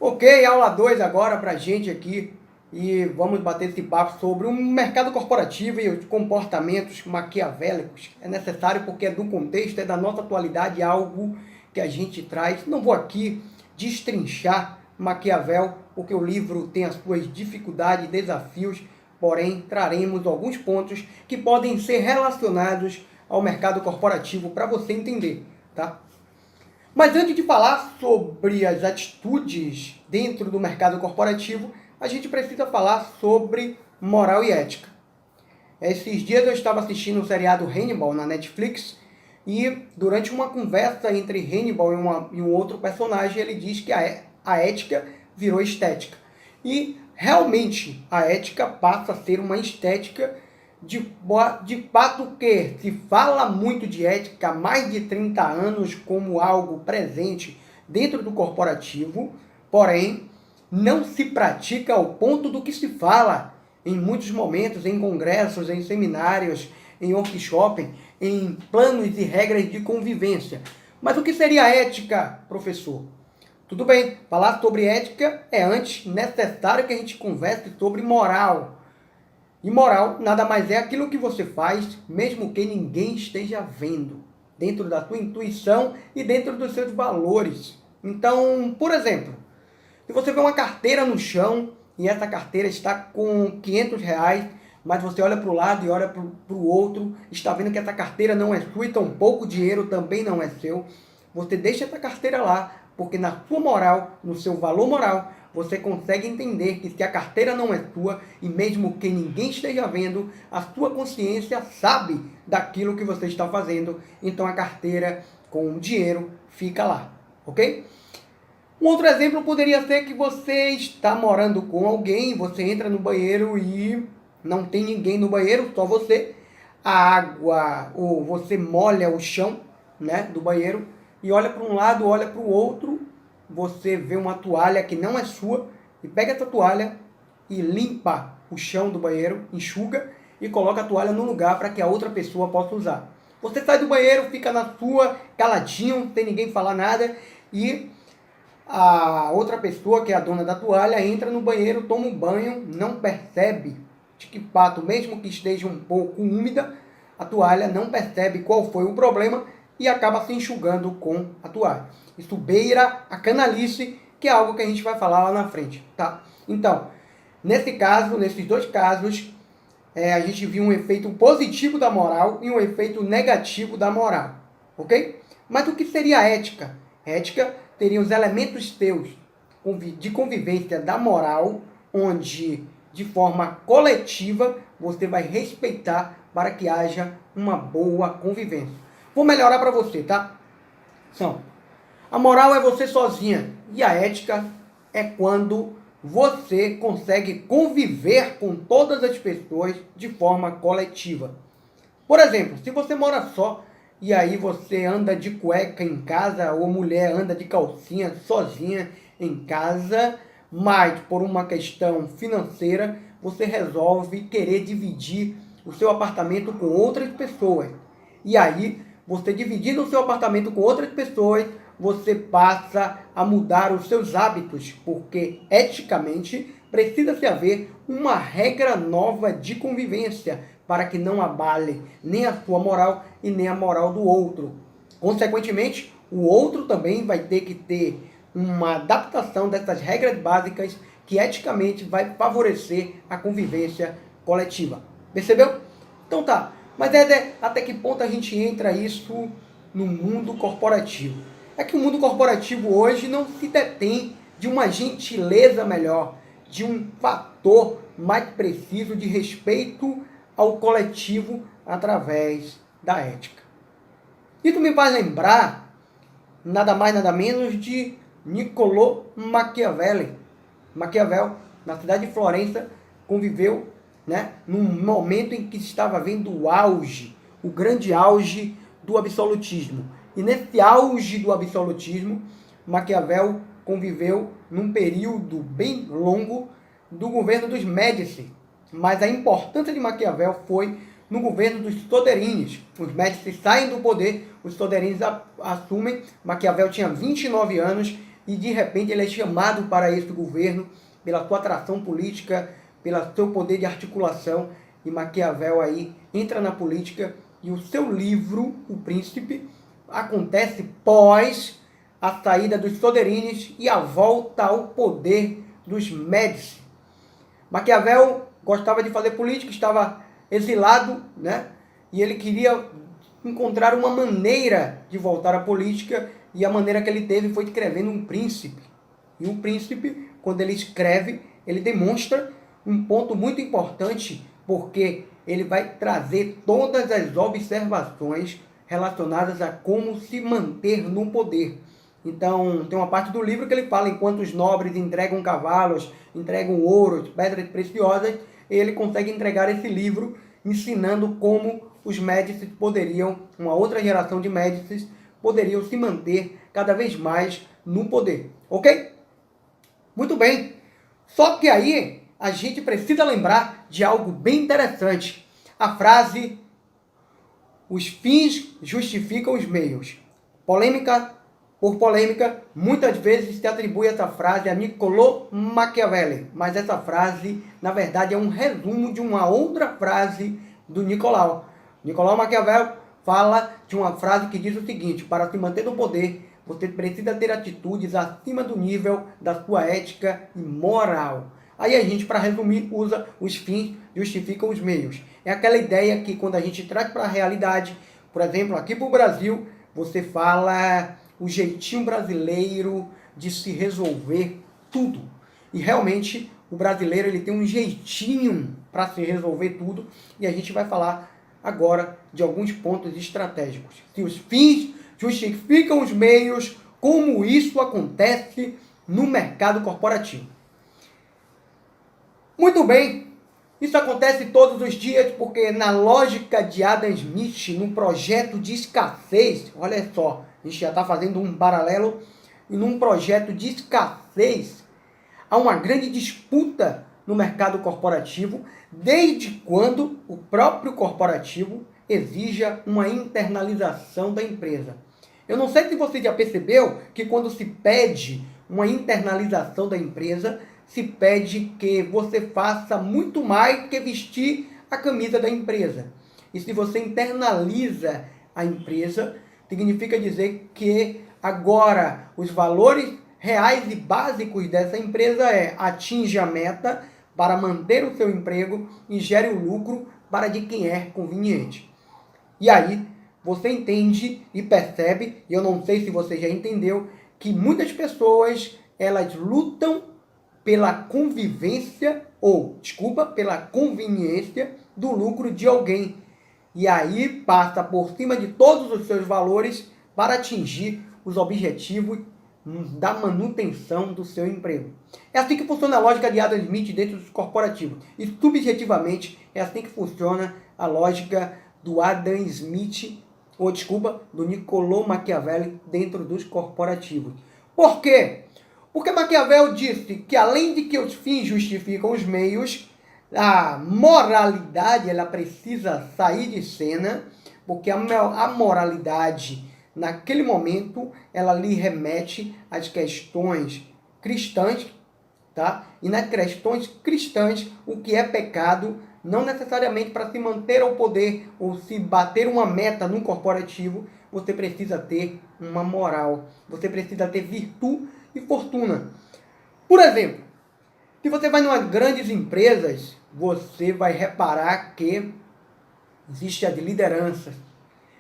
Ok, aula 2 agora pra gente aqui e vamos bater esse papo sobre o mercado corporativo e os comportamentos maquiavélicos. É necessário porque é do contexto, é da nossa atualidade, algo que a gente traz. Não vou aqui destrinchar Maquiavel, porque o livro tem as suas dificuldades e desafios, porém traremos alguns pontos que podem ser relacionados ao mercado corporativo para você entender, tá? Mas antes de falar sobre as atitudes dentro do mercado corporativo, a gente precisa falar sobre moral e ética. Esses dias eu estava assistindo o seriado Hannibal na Netflix e durante uma conversa entre Hannibal e um outro personagem, ele diz que a ética virou estética. E realmente a ética passa a ser uma estética de fato que se fala muito de ética há mais de 30 anos como algo presente dentro do corporativo, porém não se pratica ao ponto do que se fala em muitos momentos, em congressos, em seminários, em workshops, em planos e regras de convivência. Mas o que seria ética, professor? Tudo bem, falar sobre ética é antes necessário que a gente converse sobre moral. E moral nada mais é aquilo que você faz, mesmo que ninguém esteja vendo, dentro da sua intuição e dentro dos seus valores. Então, por exemplo, se você vê uma carteira no chão e essa carteira está com R$ 500, mas você olha para o lado e olha para o outro, está vendo que essa carteira não é sua e tampouco o dinheiro também não é seu, você deixa essa carteira lá, porque na sua moral, no seu valor moral, você consegue entender que se a carteira não é sua, e mesmo que ninguém esteja vendo, a sua consciência sabe daquilo que você está fazendo, então a carteira com o dinheiro fica lá, ok? Um outro exemplo poderia ser que você está morando com alguém, você entra no banheiro e não tem ninguém no banheiro, só você, a água, ou você molha o chão, né, do banheiro, e olha para um lado, olha para o outro, você vê uma toalha que não é sua, e pega essa toalha e limpa o chão do banheiro, enxuga e coloca a toalha no lugar para que a outra pessoa possa usar. Você sai do banheiro, fica na sua, caladinho, sem ninguém falar nada, e a outra pessoa, que é a dona da toalha, entra no banheiro, toma um banho, não percebe de que fato, mesmo que esteja um pouco úmida, a toalha não percebe qual foi o problema e acaba se enxugando com a toalha. Isso beira a canalice, que é algo que a gente vai falar lá na frente, tá? Então, nesse caso, nesses dois casos, a gente viu um efeito positivo da moral e um efeito negativo da moral, ok? Mas o que seria a ética? Ética teria os elementos teus de convivência da moral, onde de forma coletiva você vai respeitar para que haja uma boa convivência. Vou melhorar para você, tá? Então, a moral é você sozinha e a ética é quando você consegue conviver com todas as pessoas de forma coletiva. Por exemplo, se você mora só e aí você anda de cueca em casa, ou mulher anda de calcinha sozinha em casa, mas por uma questão financeira, você resolve querer dividir o seu apartamento com outras pessoas. E aí, você dividindo o seu apartamento com outras pessoas, você passa a mudar os seus hábitos, porque eticamente precisa-se haver uma regra nova de convivência para que não abale nem a sua moral e nem a moral do outro. Consequentemente, o outro também vai ter que ter uma adaptação dessas regras básicas que eticamente vai favorecer a convivência coletiva. Percebeu? Então tá. Mas até que ponto a gente entra isso no mundo corporativo? É que o mundo corporativo hoje não se detém de uma gentileza melhor, de um fator mais preciso de respeito ao coletivo através da ética. Isso me faz lembrar nada mais nada menos de Niccolò Maquiavel. Maquiavel, na cidade de Florença, conviveu, né, num momento em que estava vendo o auge, o grande auge do absolutismo. E nesse auge do absolutismo, Maquiavel conviveu num período bem longo do governo dos Médici. Mas a importância de Maquiavel foi no governo dos Soderini. Os Médici saem do poder, os Soderini assumem. Maquiavel tinha 29 anos e de repente ele é chamado para esse governo pela sua atração política, pelo seu poder de articulação, e Maquiavel aí entra na política, e o seu livro, O Príncipe, acontece pós a saída dos Soderines e a volta ao poder dos Médici. Maquiavel gostava de fazer política, estava exilado, né? E ele queria encontrar uma maneira de voltar à política, e a maneira que ele teve foi escrevendo Um Príncipe. E o Príncipe, quando ele escreve, ele demonstra um ponto muito importante, porque ele vai trazer todas as observações relacionadas a como se manter no poder. Então, tem uma parte do livro que ele fala, enquanto os nobres entregam cavalos, entregam ouros, pedras preciosas, ele consegue entregar esse livro ensinando como os Médicis poderiam, uma outra geração de Médicis, poderiam se manter cada vez mais no poder. Ok? Muito bem. Só que aí a gente precisa lembrar de algo bem interessante. A frase, os fins justificam os meios. Polêmica por polêmica, muitas vezes se atribui essa frase a Niccolò Machiavelli, mas essa frase, na verdade, é um resumo de uma outra frase do Nicolau. Niccolò Machiavelli fala de uma frase que diz o seguinte: para se manter no poder, você precisa ter atitudes acima do nível da sua ética e moral. Aí a gente, para resumir, usa os fins justificam os meios. É aquela ideia que quando a gente traz para a realidade, por exemplo, aqui para o Brasil, você fala o jeitinho brasileiro de se resolver tudo. E realmente o brasileiro ele tem um jeitinho para se resolver tudo, e a gente vai falar agora de alguns pontos estratégicos. Se os fins justificam os meios, como isso acontece no mercado corporativo. Muito bem, isso acontece todos os dias porque na lógica de Adam Smith, no projeto de escassez, olha só, a gente já está fazendo um paralelo, e num projeto de escassez, há uma grande disputa no mercado corporativo, desde quando o próprio corporativo exija uma internalização da empresa. Eu não sei se você já percebeu que quando se pede uma internalização da empresa, se pede que você faça muito mais que vestir a camisa da empresa. E se você internaliza a empresa, significa dizer que agora os valores reais e básicos dessa empresa atinja a meta para manter o seu emprego e gere o lucro para de quem é conveniente. E aí você entende e percebe, e eu não sei se você já entendeu, que muitas pessoas elas lutam pela pela conveniência do lucro de alguém. E aí passa por cima de todos os seus valores para atingir os objetivos da manutenção do seu emprego. É assim que funciona a lógica de Adam Smith dentro dos corporativos. E subjetivamente é assim que funciona a lógica do Adam Smith, do Niccolò Machiavelli dentro dos corporativos. Por quê? Porque Maquiavel disse que além de que os fins justificam os meios, a moralidade ela precisa sair de cena, porque a moralidade, naquele momento, ela lhe remete às questões cristãs, tá? E nas questões cristãs, o que é pecado, não necessariamente para se manter ao poder ou se bater uma meta no corporativo, você precisa ter uma moral, você precisa ter virtude e fortuna. Por exemplo, se você vai em grandes empresas, você vai reparar que existe a de liderança.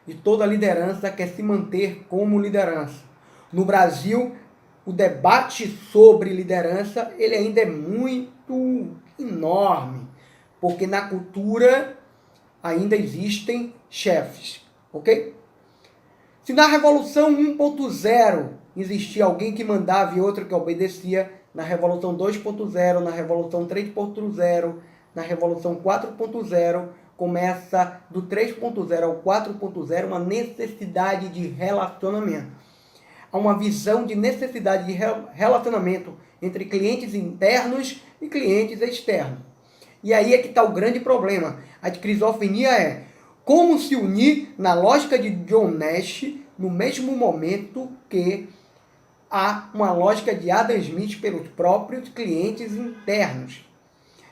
E toda liderança quer se manter como liderança. No Brasil, o debate sobre liderança ele ainda é muito enorme, porque na cultura ainda existem chefes, ok? Se na Revolução 1.0 existia alguém que mandava e outro que obedecia, na Revolução 2.0, na Revolução 3.0, na Revolução 4.0, começa do 3.0 ao 4.0 uma necessidade de relacionamento. Há uma visão de necessidade de relacionamento entre clientes internos e clientes externos. E aí é que está o grande problema. A esquizofrenia é como se unir na lógica de John Nash no mesmo momento que a uma lógica de Adam Smith pelos próprios clientes internos.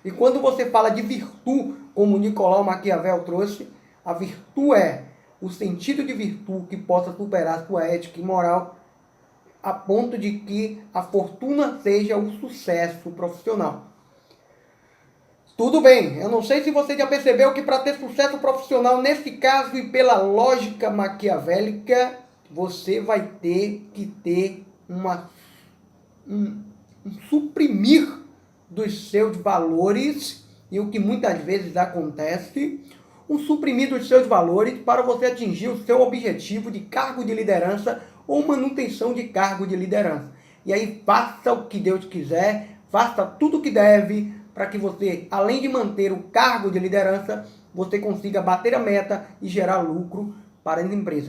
E quando você fala de virtude, como Nicolau Maquiavel trouxe, a virtude é o sentido de virtude que possa superar a sua ética e moral a ponto de que a fortuna seja o sucesso profissional. Tudo bem, eu não sei se você já percebeu que para ter sucesso profissional, nesse caso e pela lógica maquiavélica, você vai ter que ter um suprimir dos seus valores, e o que muitas vezes acontece, um suprimir dos seus valores para você atingir o seu objetivo de cargo de liderança ou manutenção de cargo de liderança. E aí faça o que Deus quiser, faça tudo o que deve, para que você, além de manter o cargo de liderança, você consiga bater a meta e gerar lucro para as empresas.